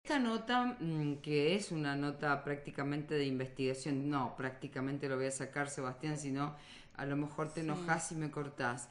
Esta nota, que es una nota prácticamente de investigación, no, prácticamente lo voy a sacar, Sebastián, si no, a lo mejor te Sí. enojas y me cortás.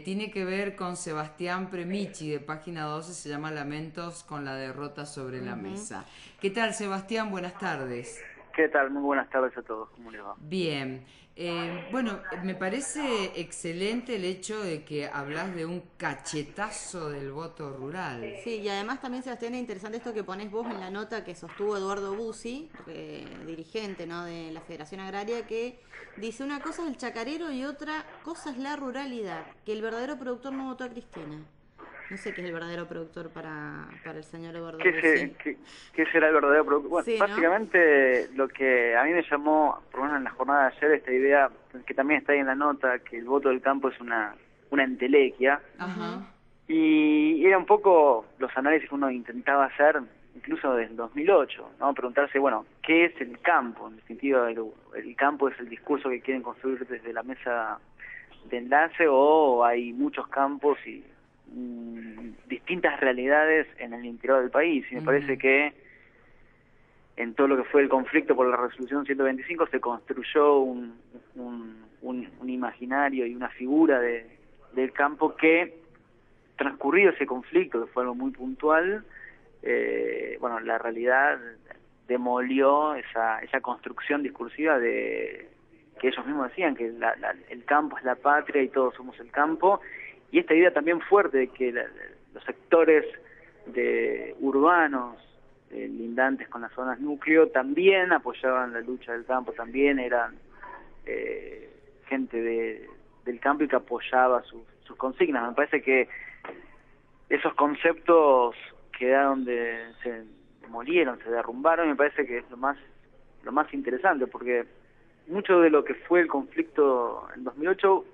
Tiene que ver con Sebastián Premichi, de página 12, se llama Lamentos con la derrota sobre la Ujú. mesa. ¿Qué tal, Sebastián? Buenas tardes. ¿Qué tal? Muy buenas tardes a todos. ¿Cómo les va? Bien, bueno, me parece excelente el hecho de que hablas de un cachetazo del voto rural. Sí, y además también, Sebastián, es interesante esto que pones vos en la nota que sostuvo Eduardo Bussi, dirigente, ¿no?, de la Federación Agraria, que dice una cosa es el chacarero y otra cosa es la ruralidad, que el verdadero productor no votó a Cristina. No sé qué es el verdadero productor para el señor Eduardo ¿Qué, Bussi. qué será el verdadero producto? Bueno, Sí, ¿no? básicamente lo que a mí me llamó, por lo menos en la jornada de ayer, esta idea, que también está ahí en la nota, que el voto del campo es una entelequia, Ujú. Ajá. y era un poco los análisis que uno intentaba hacer, incluso desde el 2008, ¿no? Preguntarse, bueno, ¿qué es el campo? En definitiva, el campo es el discurso que quieren construir desde la mesa de enlace, o hay muchos campos y distintas realidades en el interior del país. Y me parece Ujú. que en todo lo que fue el conflicto por la resolución 125 se construyó un imaginario y una figura del campo que, transcurrido ese conflicto, que fue algo muy puntual, bueno, la realidad demolió esa construcción discursiva de que ellos mismos decían que el campo es la patria y todos somos el campo, y esta idea también fuerte de que los sectores urbanos lindantes con las zonas núcleo también apoyaban la lucha del campo, también eran gente del campo y que apoyaba sus consignas. Me parece que esos conceptos quedaron se demolieron, se derrumbaron, y me parece que es lo más interesante, porque mucho de lo que fue el conflicto en 2008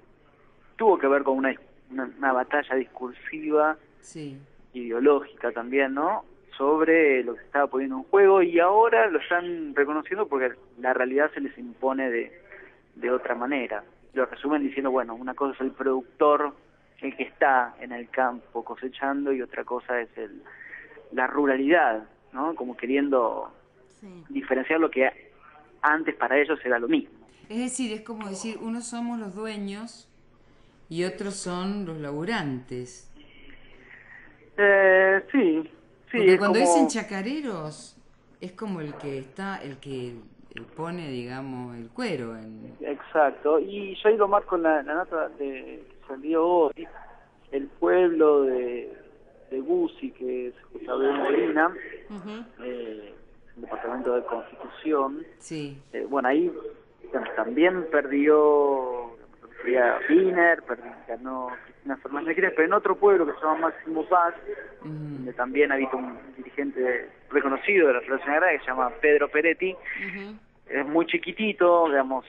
tuvo que ver con una batalla discursiva, Sí. ideológica también, ¿no?, sobre lo que se estaba poniendo en juego, y ahora lo están reconociendo porque la realidad se les impone de otra manera. Lo resumen diciendo, bueno, una cosa es el productor, el que está en el campo cosechando, y otra cosa es la ruralidad, ¿no? Como queriendo Sí. diferenciar lo que antes para ellos era lo mismo. Es decir, es como decir, unos somos los dueños y otros son los laburantes. Sí, sí, Porque es cuando dicen como, chacareros, es como el que está, el que pone, digamos, el cuero en... exacto, y yo ahí lo marco en la nota que salió hoy, el pueblo de Buzi, que es José Molina, Ujú. el departamento de Constitución. Sí. Bueno, ahí también perdió Wiener, ganó Cristina Fernández de Kirchner, pero en otro pueblo que se llama Máximo Paz, Ujú. donde también había un dirigente reconocido de la Federación Agraria que se llama Pedro Peretti. Ujú. Es muy chiquitito, digamos,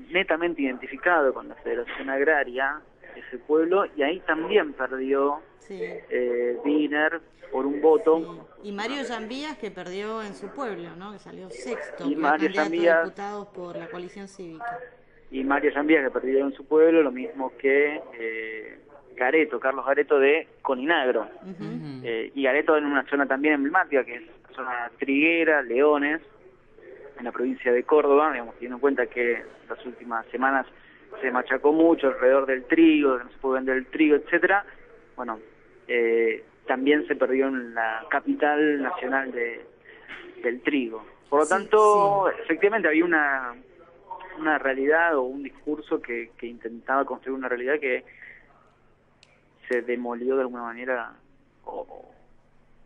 netamente identificado con la Federación Agraria, ese pueblo, y ahí también perdió Sí. Wiener por un voto, Sí, y Mario Llambias que perdió en su pueblo, ¿no? Que salió sexto, y porque era Mario candidato a Zambías diputados por la coalición cívica. que perdió en su pueblo, lo mismo que Carlos Gareto de Coninagro. Ujú. Y Gareto en una zona también emblemática, que es la zona Triguera, Leones, en la provincia de Córdoba, digamos, teniendo en cuenta que las últimas semanas se machacó mucho alrededor del trigo, de que no se puede vender el trigo, etcétera. Bueno, también se perdió en la capital nacional del trigo. Por lo Sí, sí. tanto, efectivamente había una realidad o un discurso que intentaba construir una realidad que se demolió de alguna manera, o,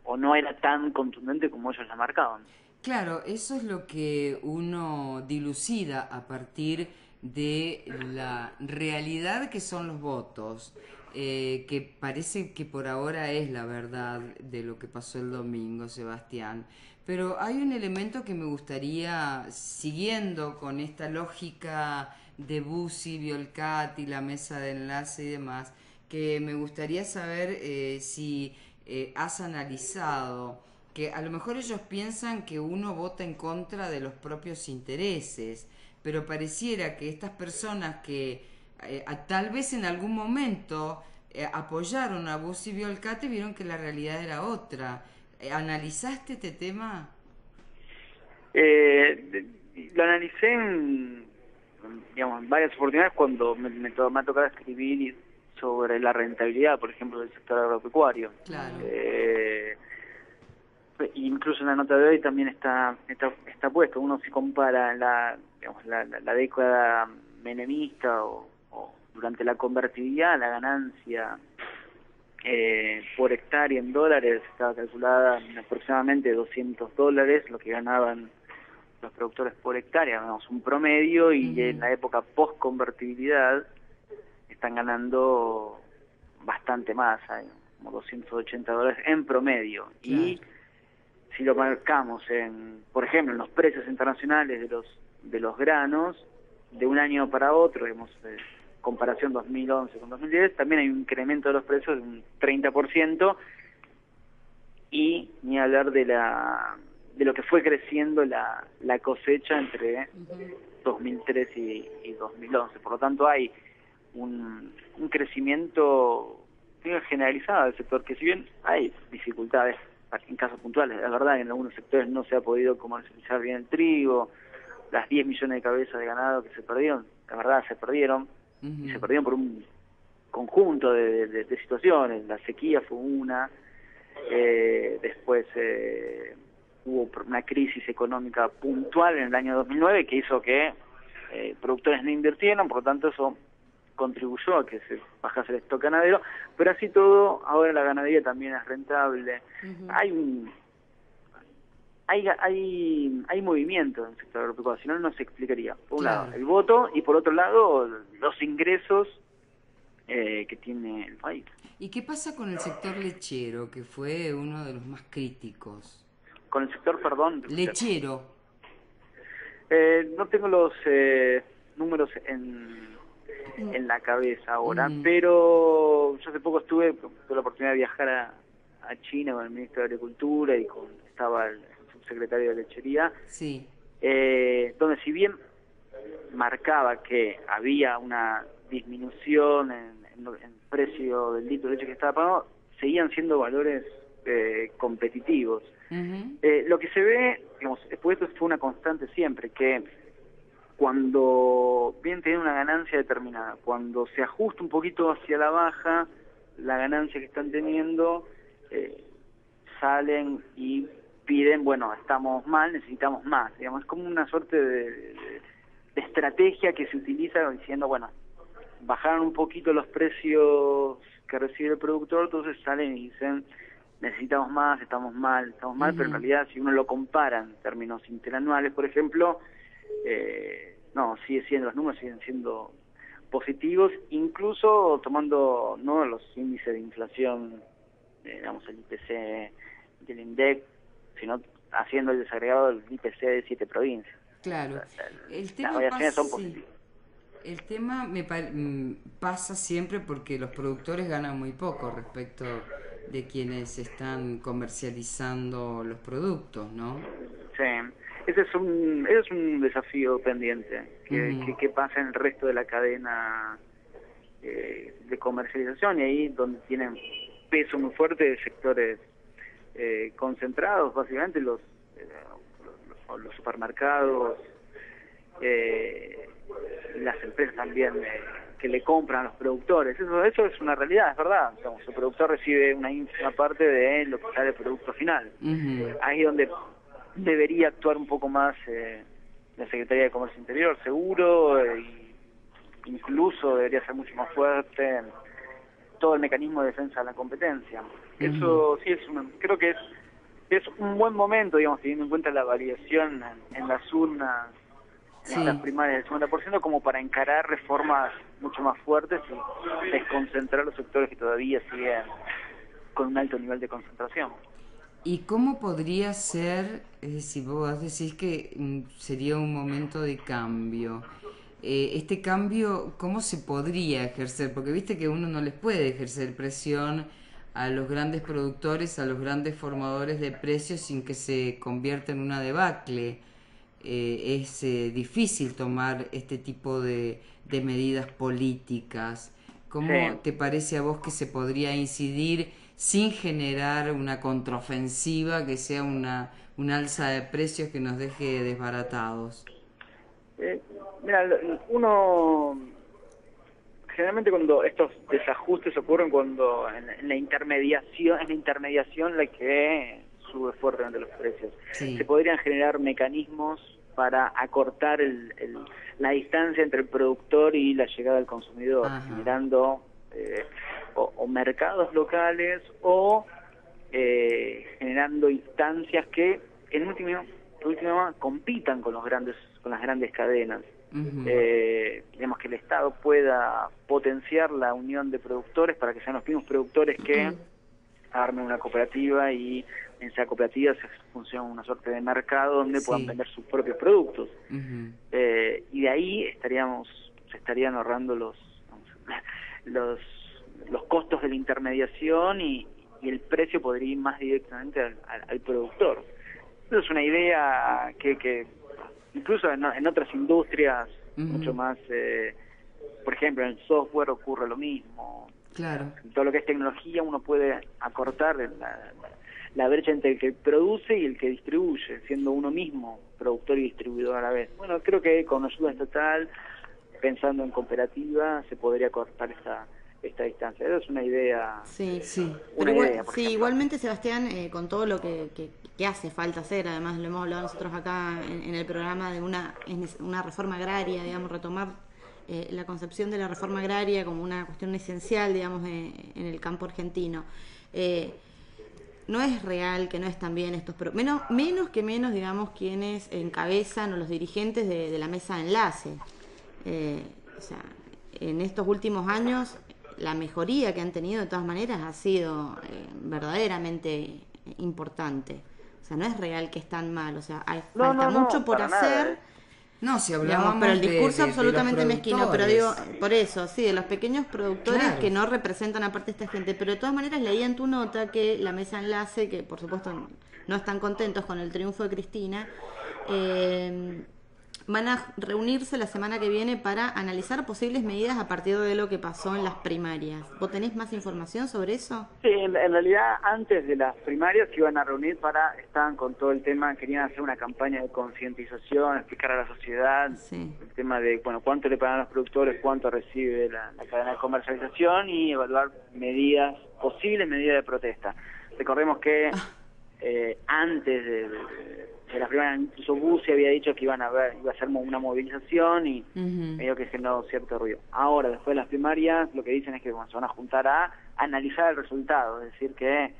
o no era tan contundente como ellos la marcaban. Claro, eso es lo que uno dilucida a partir de la realidad que son los votos, que parece que por ahora es la verdad de lo que pasó el domingo, Sebastián. Pero hay un elemento que me gustaría, siguiendo con esta lógica de Bussi, Biolcati, la mesa de enlace y demás, que me gustaría saber si has analizado que a lo mejor ellos piensan que uno vota en contra de los propios intereses, pero pareciera que estas personas que tal vez en algún momento apoyaron a Bussi Biolcate vieron que la realidad era otra. ¿Analizaste este tema? Lo analicé digamos, en varias oportunidades cuando me ha tocado escribir sobre la rentabilidad, por ejemplo, del sector agropecuario. Claro. Incluso en la nota de hoy también está puesto. Uno se compara digamos, la década menemista o durante la convertibilidad, la ganancia por hectárea en dólares estaba calculada en aproximadamente $200, lo que ganaban los productores por hectárea, digamos, un promedio, y en la época post-convertibilidad están ganando bastante más, como $280 en promedio. Claro. Y si lo marcamos por ejemplo, en los precios internacionales de los granos, de un año para otro, digamos, comparación 2011 con 2010, también hay un incremento de los precios de un 30%, y ni hablar de lo que fue creciendo la cosecha entre 2003 y 2011. Por lo tanto, hay un crecimiento generalizado del sector, que si bien hay dificultades en casos puntuales, la verdad que en algunos sectores no se ha podido comercializar bien el trigo, las 10 millones de cabezas de ganado que se perdieron, la verdad se perdieron, y se perdieron por un conjunto de situaciones. La sequía fue una, después hubo una crisis económica puntual en el año 2009 que hizo que productores no invirtieran, por lo tanto eso contribuyó a que se bajase el stock ganadero, pero así todo, ahora la ganadería también es rentable. Hay movimiento en el sector agropecuario, si no, no se explicaría. Por un lado, el voto, y por otro lado, los ingresos que tiene el país. ¿Y qué pasa con el sector lechero, que fue uno de los más críticos? Con el sector, perdón. Lechero. No tengo los números en la cabeza ahora, pero yo hace poco tuve la oportunidad de viajar a China con el ministro de Agricultura y estaba el subsecretario de Lechería, sí. Donde si bien marcaba que había una disminución en el precio del litro de leche que estaba pagando, seguían siendo valores competitivos. Lo que se ve, digamos, pues esto fue una constante siempre, que cuando bien tienen una ganancia determinada, cuando se ajusta un poquito hacia la baja la ganancia que están teniendo, salen y piden, bueno, estamos mal, necesitamos más. Digamos, es como una suerte de estrategia que se utiliza diciendo, bueno, bajaron un poquito los precios que recibe el productor, entonces salen y dicen, necesitamos más, estamos mal, pero en realidad si uno lo compara en términos interanuales, por ejemplo, no, los números siguen siendo positivos, incluso tomando no los índices de inflación, digamos el IPC del INDEC, sino haciendo el desagregado del IPC de 7 provincias. Claro. Las variaciones son positivas. El tema pasa siempre porque los productores ganan muy poco respecto de quienes están comercializando los productos, ¿no? Sí. Ese es un desafío pendiente, que pasa en el resto de la cadena de comercialización, y ahí donde tienen peso muy fuerte de sectores concentrados, básicamente los supermercados, las empresas también que le compran a los productores. Eso es una realidad, es verdad. Digamos, el productor recibe una ínfima parte de lo que sale del producto final. Ahí es donde debería actuar un poco más la Secretaría de Comercio Interior, seguro, incluso debería ser mucho más fuerte todo el mecanismo de defensa de la competencia. Eso sí creo que es un buen momento, digamos, teniendo en cuenta la variación en las urnas, en las primarias del 50%, como para encarar reformas mucho más fuertes y desconcentrar los sectores que todavía siguen con un alto nivel de concentración. ¿Y cómo podría ser, es decir, vos decís que sería un momento de cambio? Este cambio, ¿cómo se podría ejercer? Porque viste que uno no les puede ejercer presión a los grandes productores, a los grandes formadores de precios sin que se convierta en una debacle. Es difícil tomar este tipo de medidas políticas. ¿Cómo te parece a vos que se podría incidir sin generar una contraofensiva que sea una alza de precios que nos deje desbaratados? Mira, uno generalmente cuando estos desajustes ocurren cuando en la intermediación la que sube fuertemente los precios. Sí. Se podrían generar mecanismos para acortar la distancia entre el productor y la llegada al consumidor, Ajá. generando o mercados locales o generando instancias que en última compitan con las grandes cadenas. Uh-huh. Digamos que el Estado pueda potenciar la unión de productores para que sean los mismos productores que armen una cooperativa y en esa cooperativa se funciona una suerte de mercado donde puedan vender sus propios productos. Uh-huh. Y de ahí se estarían ahorrando los costos de la intermediación y el precio podría ir más directamente al productor. Eso es una idea que incluso en otras industrias mucho más, por ejemplo, en el software ocurre lo mismo. Claro. En todo lo que es tecnología uno puede acortar la brecha entre el que produce y el que distribuye, siendo uno mismo productor y distribuidor a la vez. Bueno, creo que con ayuda estatal, pensando en cooperativa, se podría cortar esta distancia. Esa es una idea. Sí, Una pero idea, por ejemplo. igualmente, Sebastián, con todo lo que hace falta hacer, además lo hemos hablado nosotros acá en el programa de una reforma agraria, digamos, retomar la concepción de la reforma agraria como una cuestión esencial, digamos, en el campo argentino. No es real que no están bien estos menos, digamos, quienes encabezan o los dirigentes de la mesa de enlace. O sea, en estos últimos años la mejoría que han tenido de todas maneras ha sido verdaderamente importante. O sea, no es real que están mal, o sea, falta mucho por hacer. Nada. No, si hablábamos pero el discurso absolutamente de los mezquino, pero digo, productores. por eso, sí, de los pequeños productores Claro. que no representan aparte esta gente, pero de todas maneras leía en tu nota que la mesa enlace, que por supuesto no están contentos con el triunfo de Cristina, van a reunirse la semana que viene para analizar posibles medidas a partir de lo que pasó en las primarias. ¿Vos tenés más información sobre eso? Sí, en realidad antes de las primarias se iban a reunir estaban con todo el tema, querían hacer una campaña de concientización, explicar a la sociedad Sí. el tema de, bueno, cuánto le pagan los productores, cuánto recibe la cadena de comercialización y evaluar posibles medidas de protesta. Recordemos que antes de las primarias, incluso Bussi había dicho que iba a ser una movilización y medio que generó cierto ruido. Ahora, después de las primarias, lo que dicen es que se van a juntar a analizar el resultado, es decir, que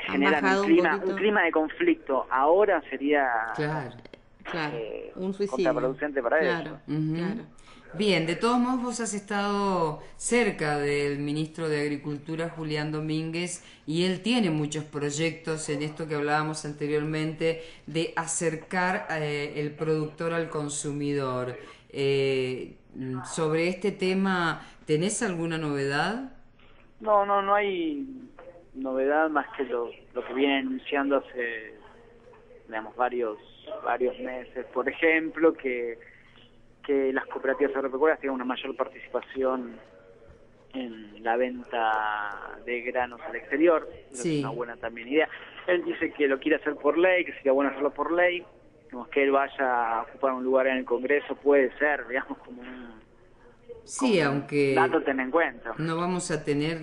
generan un clima de conflicto. Ahora sería Claro. Un suicidio. contraproducente para ellos. Claro. Bien, de todos modos vos has estado cerca del ministro de Agricultura, Julián Domínguez, y él tiene muchos proyectos en esto que hablábamos anteriormente de acercar el productor al consumidor. Sobre este tema, ¿tenés alguna novedad? No hay novedad más que lo que viene anunciando hace, digamos, varios meses. Por ejemplo, que las cooperativas agropecuarias tengan una mayor participación en la venta de granos al exterior. Sí. Es una buena también idea. Él dice que lo quiere hacer por ley, que sería bueno hacerlo por ley. Digamos, que él vaya a ocupar un lugar en el Congreso puede ser, digamos, como un aunque dato a tener en cuenta. no vamos a tener,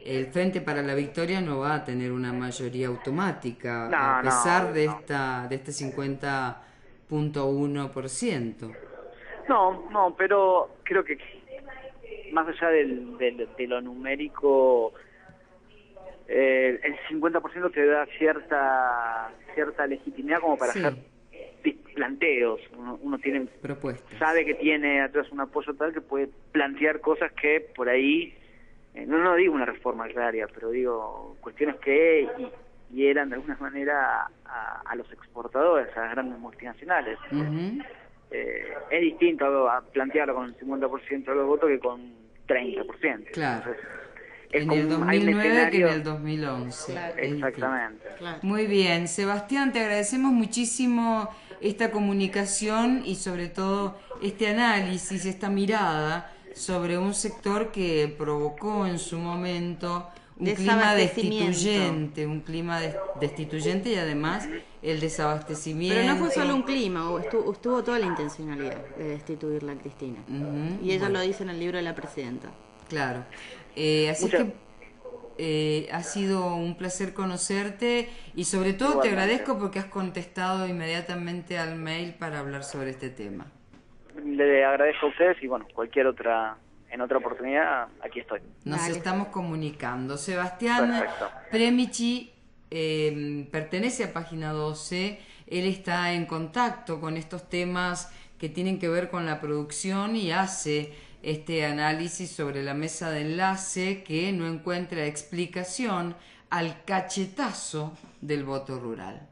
el Frente para la Victoria no va a tener una mayoría automática, a pesar de este 50.1%. No, pero creo que más allá de lo numérico, el 50% te da cierta legitimidad como para hacer planteos. Uno tiene propuestas, sabe que tiene atrás un apoyo tal que puede plantear cosas que por ahí, no digo una reforma agraria, pero digo cuestiones que hieran de alguna manera a los exportadores, a las grandes multinacionales. Es distinto a plantearlo con el 50% de los votos que con 30%. Claro. Entonces, en el 2009 que en el 2011. Claro. Exactamente. Claro. Muy bien, Sebastián, te agradecemos muchísimo esta comunicación y sobre todo este análisis, esta mirada sobre un sector que provocó en su momento un clima Desabastecimiento. destituyente y además el desabastecimiento. Pero no fue solo un clima, estuvo toda la intencionalidad de destituirla a Cristina. Ujú, Y ella bueno, lo dice en el libro de la presidenta. claro. Así Muchas- que ha sido un placer conocerte y sobre todo te Igualmente. agradezco porque has contestado inmediatamente al mail para hablar sobre este tema. Le agradezco a ustedes y bueno, en otra oportunidad, aquí estoy. Nos Dale. estamos comunicando. Sebastián Perfecto. Premichi pertenece a Página 12. Él está en contacto con estos temas que tienen que ver con la producción y hace este análisis sobre la mesa de enlace que no encuentra explicación al cachetazo del voto rural.